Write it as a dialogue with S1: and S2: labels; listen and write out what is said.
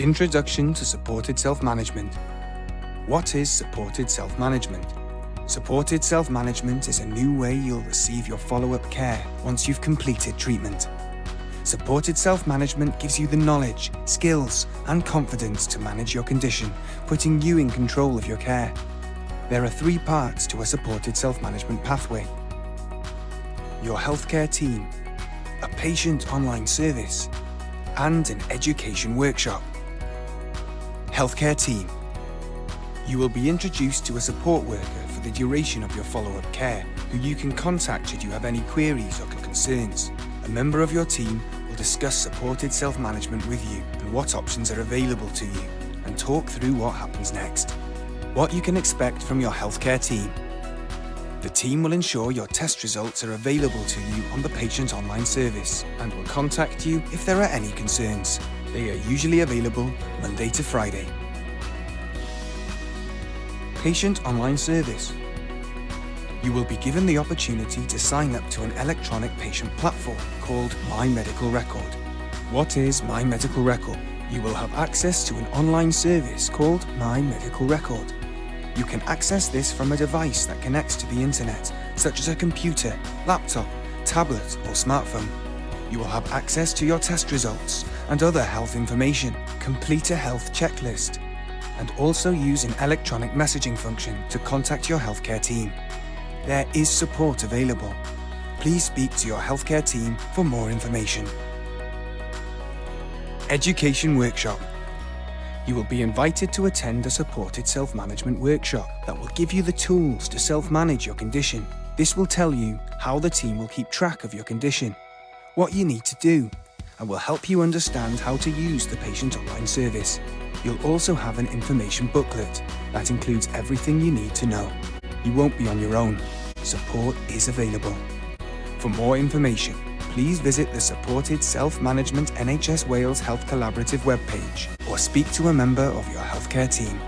S1: Introduction to Supported Self-Management. What is supported self-management? Supported self-management is a new way you'll receive your follow-up care once you've completed treatment. Supported self-management gives you the knowledge, skills, and confidence to manage your condition, putting you in control of your care. There are 3 parts to a supported self-management pathway: your healthcare team, a patient online service, and an education workshop. Healthcare team. You will be introduced to a support worker for the duration of your follow-up care, who you can contact should you have any queries or concerns. A member of your team will discuss supported self-management with you and what options are available to you, and talk through what happens next. What you can expect from your healthcare team. The team will ensure your test results are available to you on the patient online service and will contact you if there are any concerns. They are usually available Monday to Friday. Patient online service. You will be given the opportunity to sign up to an electronic patient platform called My Medical Record. What is My Medical Record? You will have access to an online service called My Medical Record. You can access this from a device that connects to the internet, such as a computer, laptop, tablet, or smartphone. You will have access to your test results and other health information, complete a health checklist, and also use an electronic messaging function to contact your healthcare team. There is support available. Please speak to your healthcare team for more information. Education workshop. You will be invited to attend a supported self-management workshop that will give you the tools to self-manage your condition. This will tell you how the team will keep track of your condition, what you need to do, and will help you understand how to use the patient online service. You'll also have an information booklet that includes everything you need to know. You won't be on your own. Support is available. For more information, please visit the Supported Self-Management NHS Wales Health Collaborative webpage or speak to a member of your healthcare team.